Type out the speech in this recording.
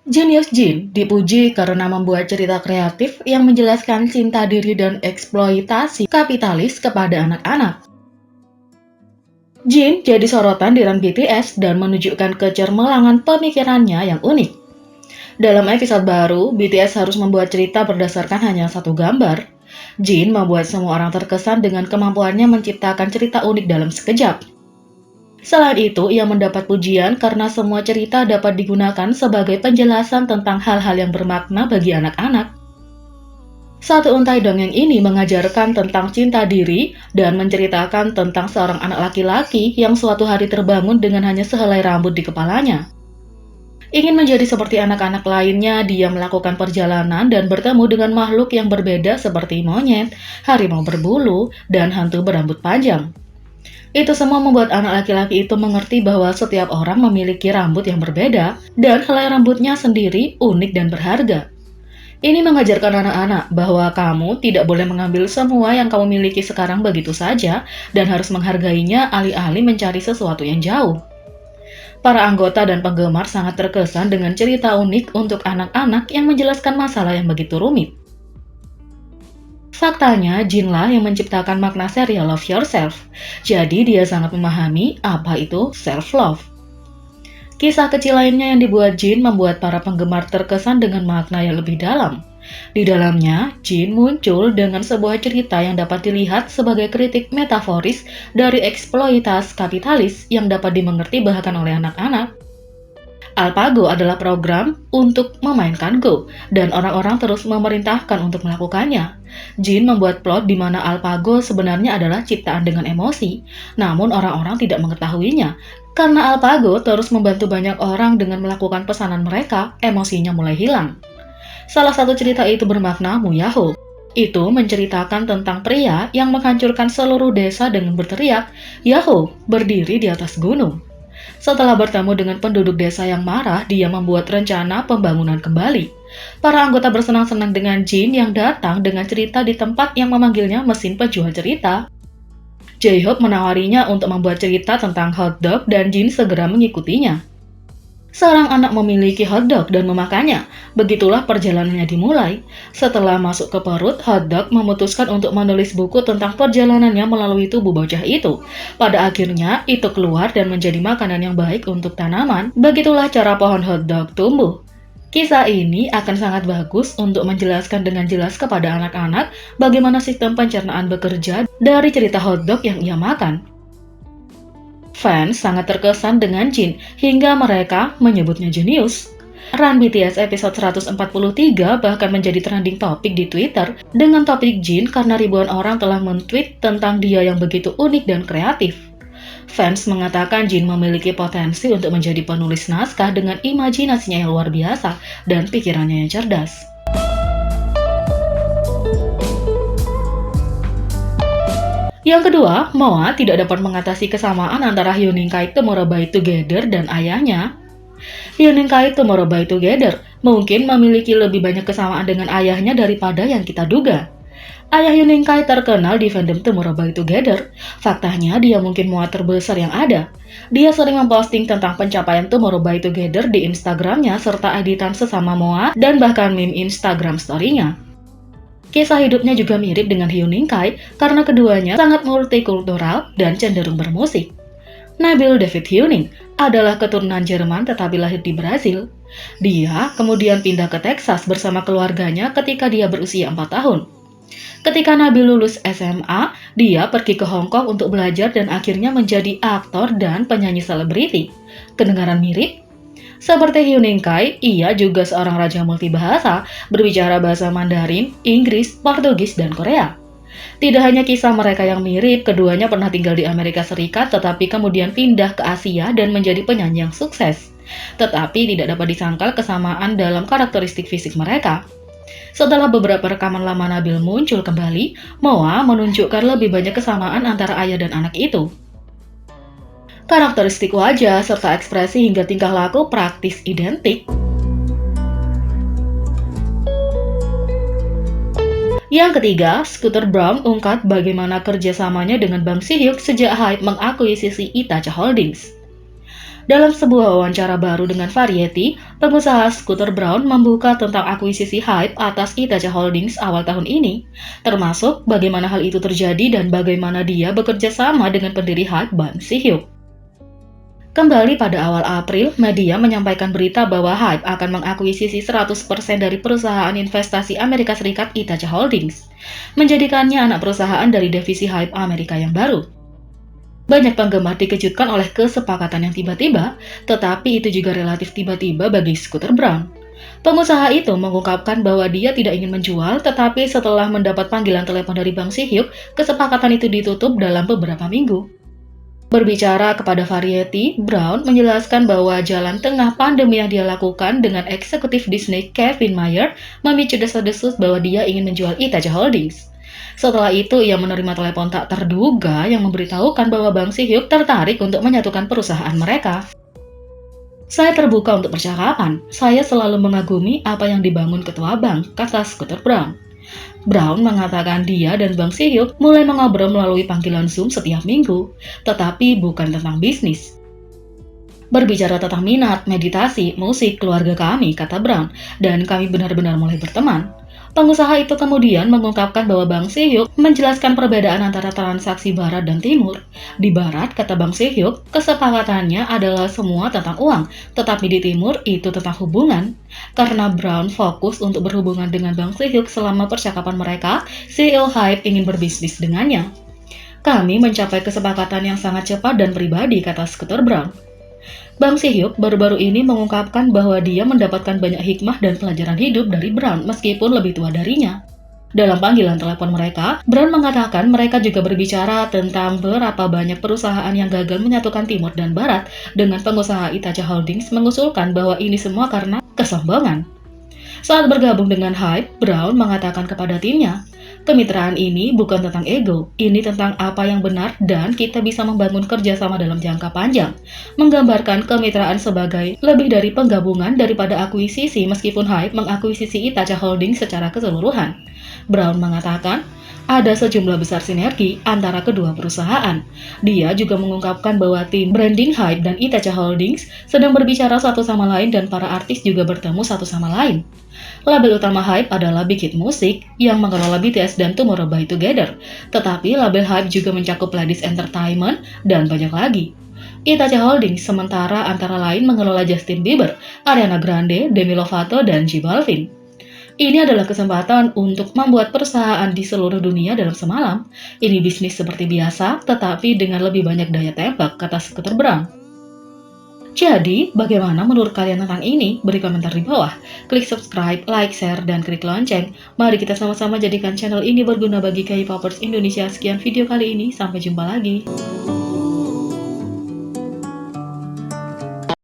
Jenius Jin dipuji karena membuat cerita kreatif yang menjelaskan cinta diri dan eksploitasi kapitalis kepada anak-anak. Jin jadi sorotan di run BTS dan menunjukkan kecermelangan pemikirannya yang unik. Dalam episode baru, BTS harus membuat cerita berdasarkan hanya satu gambar. Jin membuat semua orang terkesan dengan kemampuannya menciptakan cerita unik dalam sekejap. Selain itu, ia mendapat pujian karena semua cerita dapat digunakan sebagai penjelasan tentang hal-hal yang bermakna bagi anak-anak. Satu untai dongeng ini mengajarkan tentang cinta diri dan menceritakan tentang seorang anak laki-laki yang suatu hari terbangun dengan hanya sehelai rambut di kepalanya. Ingin menjadi seperti anak-anak lainnya, dia melakukan perjalanan dan bertemu dengan makhluk yang berbeda seperti monyet, harimau berbulu, dan hantu berambut panjang. Itu semua membuat anak laki-laki itu mengerti bahwa setiap orang memiliki rambut yang berbeda dan helai rambutnya sendiri unik dan berharga. Ini mengajarkan anak-anak bahwa kamu tidak boleh mengambil semua yang kamu miliki sekarang begitu saja dan harus menghargainya alih-alih mencari sesuatu yang jauh. Para anggota dan penggemar sangat terkesan dengan cerita unik untuk anak-anak yang menjelaskan masalah yang begitu rumit. Faktanya, Jinlah yang menciptakan makna serial Love Yourself. Jadi dia sangat memahami apa itu self-love. Kisah kecil lainnya yang dibuat Jin membuat para penggemar terkesan dengan makna yang lebih dalam. Di dalamnya, Jin muncul dengan sebuah cerita yang dapat dilihat sebagai kritik metaforis dari eksploitasi kapitalis yang dapat dimengerti bahkan oleh anak-anak. AlphaGo adalah program untuk memainkan Go, dan orang-orang terus memerintahkan untuk melakukannya. Jin membuat plot di mana AlphaGo sebenarnya adalah ciptaan dengan emosi, namun orang-orang tidak mengetahuinya. Karena AlphaGo terus membantu banyak orang dengan melakukan pesanan mereka, emosinya mulai hilang. Salah satu cerita itu bermakna Muyaho. Itu menceritakan tentang pria yang menghancurkan seluruh desa dengan berteriak, "Yahoo!" berdiri di atas gunung. Setelah bertemu dengan penduduk desa yang marah, dia membuat rencana pembangunan kembali. Para anggota bersenang-senang dengan Jin yang datang dengan cerita di tempat yang memanggilnya mesin penjual cerita. J-Hope menawarinya untuk membuat cerita tentang hotdog dan Jin segera mengikutinya. Seorang anak memiliki hotdog dan memakannya. Begitulah perjalanannya dimulai. Setelah masuk ke perut, hotdog memutuskan untuk menulis buku tentang perjalanannya melalui tubuh bocah itu. Pada akhirnya, itu keluar dan menjadi makanan yang baik untuk tanaman. Begitulah cara pohon hotdog tumbuh. Kisah ini akan sangat bagus untuk menjelaskan dengan jelas kepada anak-anak bagaimana sistem pencernaan bekerja dari cerita hotdog yang ia makan. Fans sangat terkesan dengan Jin hingga mereka menyebutnya jenius. Run BTS episode 143 bahkan menjadi trending topik di Twitter dengan topik Jin karena ribuan orang telah men-tweet tentang dia yang begitu unik dan kreatif. Fans mengatakan Jin memiliki potensi untuk menjadi penulis naskah dengan imajinasinya yang luar biasa dan pikirannya yang cerdas. Yang kedua, Moa tidak dapat mengatasi kesamaan antara Hyuninkai Tomorrow by Together dan ayahnya. Hyuninkai Tomorrow by Together mungkin memiliki lebih banyak kesamaan dengan ayahnya daripada yang kita duga. Ayah Hyuninkai terkenal di fandom Tomorrow by Together. Faktanya, dia mungkin Moa terbesar yang ada. Dia sering memposting tentang pencapaian Tomorrow by Together di Instagramnya serta editan sesama Moa dan bahkan meme Instagram story-nya. Kisah hidupnya juga mirip dengan Hyuninkai karena keduanya sangat multikultural dan cenderung bermusik. Nabil David Hyuning adalah keturunan Jerman tetapi lahir di Brasil. Dia kemudian pindah ke Texas bersama keluarganya ketika dia berusia 4 tahun. Ketika Nabil lulus SMA, dia pergi ke Hong Kong untuk belajar dan akhirnya menjadi aktor dan penyanyi selebriti. Kedengaran mirip? Seperti Hyuninkai, ia juga seorang raja multibahasa, berbicara bahasa Mandarin, Inggris, Portugis, dan Korea. Tidak hanya kisah mereka yang mirip, keduanya pernah tinggal di Amerika Serikat tetapi kemudian pindah ke Asia dan menjadi penyanyi yang sukses. Tetapi tidak dapat disangkal kesamaan dalam karakteristik fisik mereka. Setelah beberapa rekaman lama Nabil muncul kembali, Moa menunjukkan lebih banyak kesamaan antara ayah dan anak itu. Karakteristik wajah serta ekspresi hingga tingkah laku praktis identik. Yang ketiga, Scooter Braun ungkap bagaimana kerjasamanya dengan Bang Si-hyuk sejak Hype mengakuisisi Itachi Holdings. Dalam sebuah wawancara baru dengan Variety, pengusaha skuter Brown membuka tentang akuisisi Hype atas Hitachi Holdings awal tahun ini, termasuk bagaimana hal itu terjadi dan bagaimana dia bekerja sama dengan pendiri Hype, Bang Si-hyuk. Kembali pada awal April, media menyampaikan berita bahwa Hype akan mengakuisisi 100% dari perusahaan investasi Amerika Serikat Hitachi Holdings, menjadikannya anak perusahaan dari divisi Hype Amerika yang baru. Banyak penggemar dikejutkan oleh kesepakatan yang tiba-tiba, tetapi itu juga relatif tiba-tiba bagi skuter Brown. Pengusaha itu mengungkapkan bahwa dia tidak ingin menjual, tetapi setelah mendapat panggilan telepon dari Bang Si-hyuk, kesepakatan itu ditutup dalam beberapa minggu. Berbicara kepada Variety, Brown menjelaskan bahwa jalan tengah pandemi yang dia lakukan dengan eksekutif Disney Kevin Mayer memicu desas-desus bahwa dia ingin menjual Hitachi Holdings. Setelah itu, ia menerima telepon tak terduga yang memberitahukan bahwa Bang Si-hyuk tertarik untuk menyatukan perusahaan mereka. Saya terbuka untuk percakapan. Saya selalu mengagumi apa yang dibangun ketua bank, kata skuter Brown. Brown mengatakan dia dan Bang Si-hyuk mulai mengobrol melalui panggilan Zoom setiap minggu, tetapi bukan tentang bisnis. Berbicara tentang minat, meditasi, musik, keluarga kami, kata Brown, dan kami benar-benar mulai berteman. Pengusaha itu kemudian mengungkapkan bahwa Bang Si-hyuk menjelaskan perbedaan antara transaksi Barat dan Timur. Di Barat, kata Bang Si-hyuk, kesepakatannya adalah semua tentang uang, tetapi di Timur itu tentang hubungan. Karena Brown fokus untuk berhubungan dengan Bang Si-hyuk selama percakapan mereka, CEO Hype ingin berbisnis dengannya. Kami mencapai kesepakatan yang sangat cepat dan pribadi, kata skuter Brown. Bang Si-hyuk baru-baru ini mengungkapkan bahwa dia mendapatkan banyak hikmah dan pelajaran hidup dari Brown meskipun lebih tua darinya. Dalam panggilan telepon mereka, Brown mengatakan mereka juga berbicara tentang berapa banyak perusahaan yang gagal menyatukan Timur dan Barat dengan pengusaha Hitachi Holdings mengusulkan bahwa ini semua karena kesombongan. Saat bergabung dengan Hype, Brown mengatakan kepada timnya, kemitraan ini bukan tentang ego, ini tentang apa yang benar dan kita bisa membangun kerjasama dalam jangka panjang. Menggambarkan kemitraan sebagai lebih dari penggabungan daripada akuisisi meskipun Hype mengakuisisi Hitachi Holdings secara keseluruhan. Brown mengatakan, ada sejumlah besar sinergi antara kedua perusahaan. Dia juga mengungkapkan bahwa tim branding Hype dan Hitachi Holdings sedang berbicara satu sama lain dan para artis juga bertemu satu sama lain. Label utama Hype adalah Big Hit Music yang mengelola BTS dan Tomorrow by Together, tetapi label Hype juga mencakup Ladies Entertainment dan banyak lagi. Hitachi Holdings sementara antara lain mengelola Justin Bieber, Ariana Grande, Demi Lovato, dan J Balvin. Ini adalah kesempatan untuk membuat perusahaan di seluruh dunia dalam semalam. Ini bisnis seperti biasa, tetapi dengan lebih banyak daya tembak, kata skuter Brown. Jadi, bagaimana menurut kalian tentang ini? Beri komentar di bawah. Klik subscribe, like, share, dan klik lonceng. Mari kita sama-sama jadikan channel ini berguna bagi K-popers Indonesia. Sekian video kali ini, sampai jumpa lagi.